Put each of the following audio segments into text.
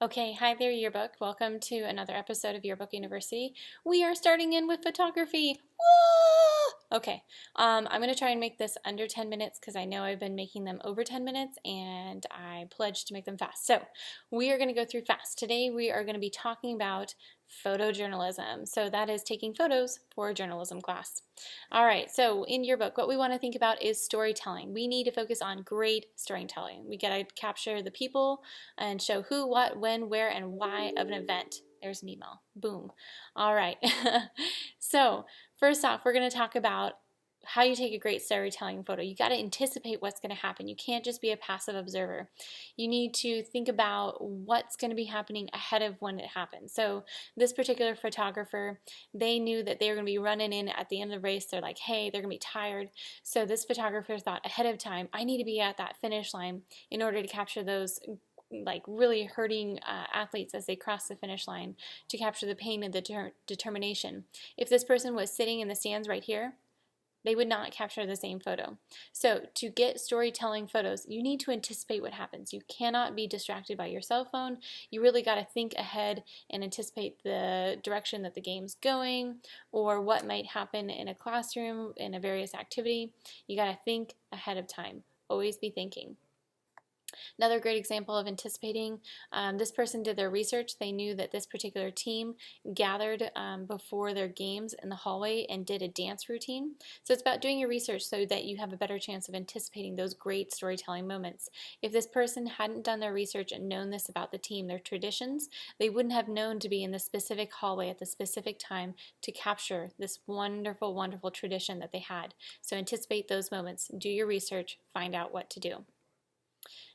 Okay, hi there, Yearbook. Welcome to another episode of Yearbook University. We are starting in with photography. Whoa! Okay, I'm going to try and make this under 10 minutes because I know I've been making them over 10 minutes and I pledged to make them fast. So we are going to go through fast. Today we are going to be talking about photojournalism. So that is taking photos for a journalism class. All right, so in your book, what we want to think about is storytelling. We need to focus on great storytelling. We got to capture the people and show who, what, when, where, and why of an event. There's an email. Boom. All right. So first off, we're going to talk about how you take a great storytelling photo. You got to anticipate what's going to happen. You can't just be a passive observer. You need to think about what's going to be happening ahead of when it happens. So this particular photographer, they knew that they were going to be running in at the end of the race. They're like, hey, they're going to be tired. So this photographer thought ahead of time, I need to be at that finish line in order to capture those like really hurting athletes as they cross the finish line, to capture the pain and the determination. If this person was sitting in the stands right here, they would not capture the same photo. So to get storytelling photos, you need to anticipate what happens. You cannot be distracted by your cell phone. You really got to think ahead and anticipate the direction that the game's going or what might happen in a classroom, in a various activity. You got to think ahead of time. Always be thinking. Another great example of anticipating, this person did their research. They knew that this particular team gathered before their games in the hallway and did a dance routine. So it's about doing your research so that you have a better chance of anticipating those great storytelling moments. If this person hadn't done their research and known this about the team, their traditions, they wouldn't have known to be in the specific hallway at the specific time to capture this wonderful, wonderful tradition that they had. So anticipate those moments, do your research, find out what to do.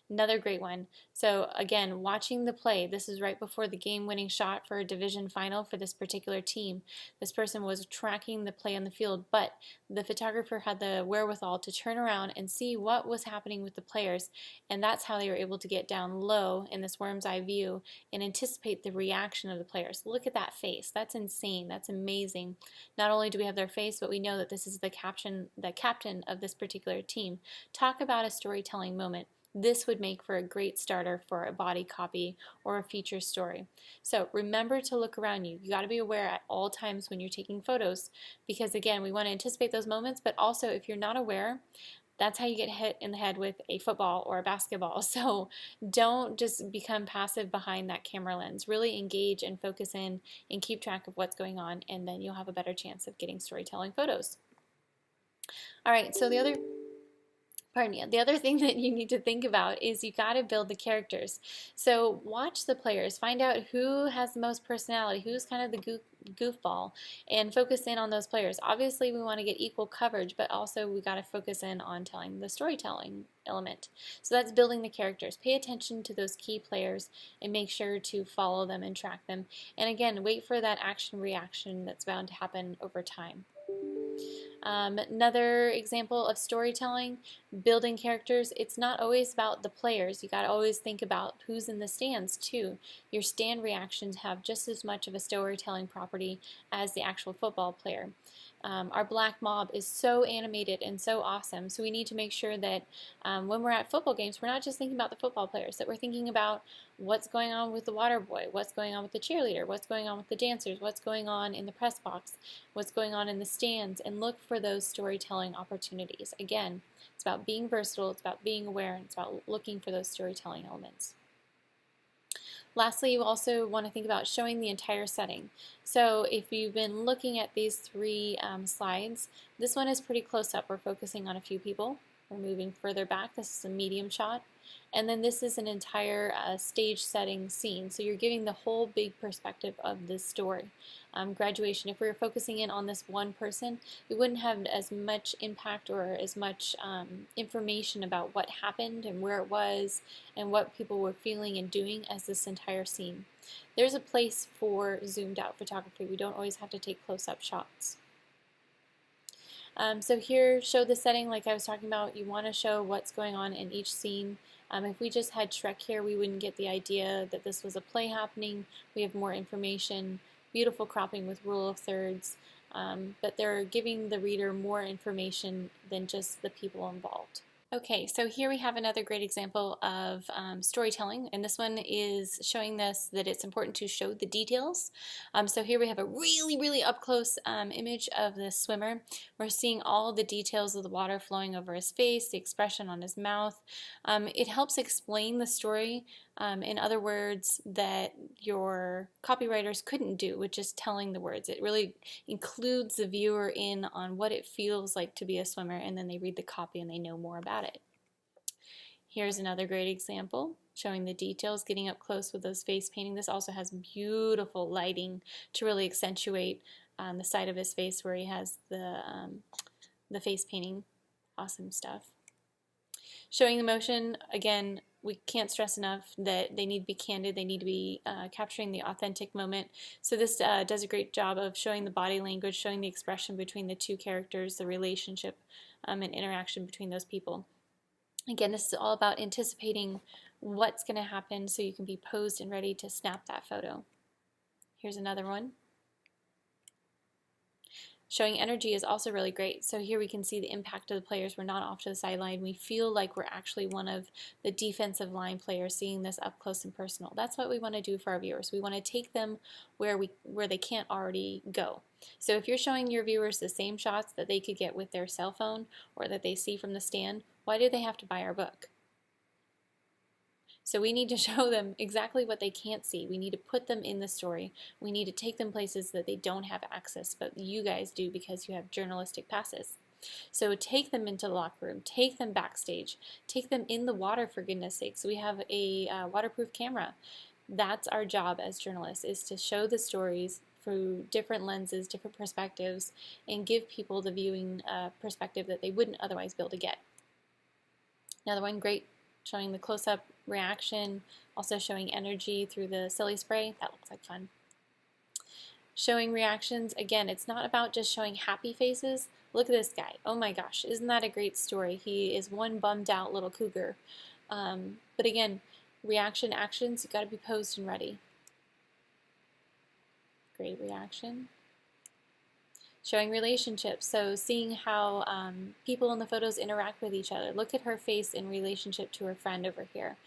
Another great one. So again, watching the play, this is right before the game-winning shot for a division final for this particular team. This person was tracking the play on the field, but the photographer had the wherewithal to turn around and see what was happening with the players, and that's how they were able to get down low in this worm's eye view and anticipate the reaction of the players. Look at that face. That's insane. That's amazing. Not only do we have their face, but we know that this is the captain of this particular team. Talk about a storytelling moment. This would make for a great starter for a body copy or a feature story. So remember to look around you. You got to be aware at all times when you're taking photos, because again, we want to anticipate those moments, but also if you're not aware, that's how you get hit in the head with a football or a basketball. So don't just become passive behind that camera lens. Really engage and focus in and keep track of what's going on, and then you'll have a better chance of getting storytelling photos. All right, so the other thing that you need to think about is you got to build the characters. So watch the players, find out who has the most personality, who's kind of the goofball, and focus in on those players. Obviously, we want to get equal coverage, but also we got to focus in on telling the storytelling element. So that's building the characters. Pay attention to those key players and make sure to follow them and track them. And again, wait for that action reaction that's bound to happen over time. Another example of storytelling, building characters, it's not always about the players. You got to always think about who's in the stands too. Your stand reactions have just as much of a storytelling property as the actual football player. Our black mob is so animated and so awesome, so we need to make sure that when we're at football games, we're not just thinking about the football players, that we're thinking about what's going on with the water boy, what's going on with the cheerleader, what's going on with the dancers, what's going on in the press box, what's going on in the stands, and look for those storytelling opportunities. Again, it's about being versatile, it's about being aware, and it's about looking for those storytelling elements. Lastly, you also want to think about showing the entire setting. So if you've been looking at these three slides, this one is pretty close up. We're focusing on a few people. We're moving further back. This is a medium shot. And then this is an entire stage setting scene. So you're giving the whole big perspective of this story. Graduation, if we were focusing in on this one person, we wouldn't have as much impact or as much information about what happened and where it was and what people were feeling and doing as this entire scene. There's a place for zoomed out photography. We don't always have to take close-up shots. So here, show the setting like I was talking about. You want to show what's going on in each scene. If we just had Shrek here, we wouldn't get the idea that this was a play happening. We have more information, beautiful cropping with rule of thirds, but they're giving the reader more information than just the people involved. Okay, so here we have another great example of storytelling, and this one is showing us that it's important to show the details. So here we have a really up close image of the swimmer. We're seeing all the details of the water flowing over his face, the expression on his mouth. It helps explain the story, in other words, that your copywriters couldn't do with just telling the words. It really includes the viewer in on what it feels like to be a swimmer, and then they read the copy and they know more about it. Here's another great example showing the details, getting up close with those face painting. This also has beautiful lighting to really accentuate the side of his face where he has the face painting. Awesome stuff. Showing the motion, again, we can't stress enough that they need to be candid. They need to be capturing the authentic moment. So this does a great job of showing the body language, showing the expression between the two characters, the relationship and interaction between those people. Again, this is all about anticipating what's going to happen so you can be posed and ready to snap that photo. Here's another one. Showing energy is also really great. So here we can see the impact of the players. We're not off to the sideline. We feel like we're actually one of the defensive line players seeing this up close and personal. That's what we want to do for our viewers. We want to take them where they can't already go. So if you're showing your viewers the same shots that they could get with their cell phone or that they see from the stand, why do they have to buy our book? So we need to show them exactly what they can't see. We need to put them in the story. We need to take them places that they don't have access, but you guys do because you have journalistic passes. So take them into the locker room, take them backstage, take them in the water for goodness sakes. We have a waterproof camera. That's our job as journalists, is to show the stories through different lenses, different perspectives, and give people the viewing perspective that they wouldn't otherwise be able to get. Another one, great, showing the close-up reaction, also showing energy through the silly spray. That looks like fun. Showing reactions, again, it's not about just showing happy faces. Look at this guy. Oh my gosh, isn't that a great story? He is one bummed out little cougar. But again, reaction actions, you've got to be posed and ready. Great reaction. Showing relationships, so seeing how people in the photos interact with each other. Look at her face in relationship to her friend over here.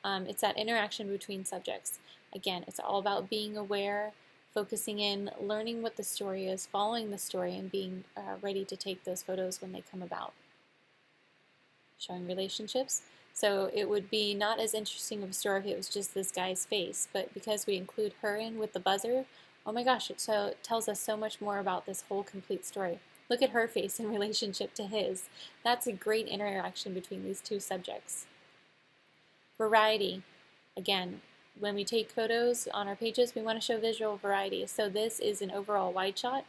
It's that interaction between subjects. Again, it's all about being aware, focusing in, learning what the story is, following the story, and being ready to take those photos when they come about. Showing relationships. So it would be not as interesting of a story if it was just this guy's face, but because we include her in with the buzzer, oh my gosh, it tells us so much more about this whole complete story. Look at her face in relationship to his. That's a great interaction between these two subjects. Variety. Again, when we take photos on our pages, we want to show visual variety. So this is an overall wide shot.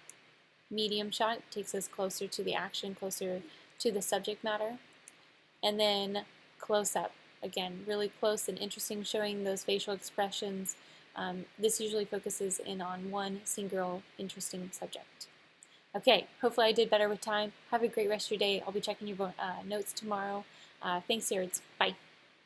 Medium shot takes us closer to the action, closer to the subject matter. And then close-up. Again, really close and interesting, showing those facial expressions. This usually focuses in on one single interesting subject. Okay, hopefully I did better with time. Have a great rest of your day. I'll be checking your notes tomorrow. Thanks, Nerds. Bye.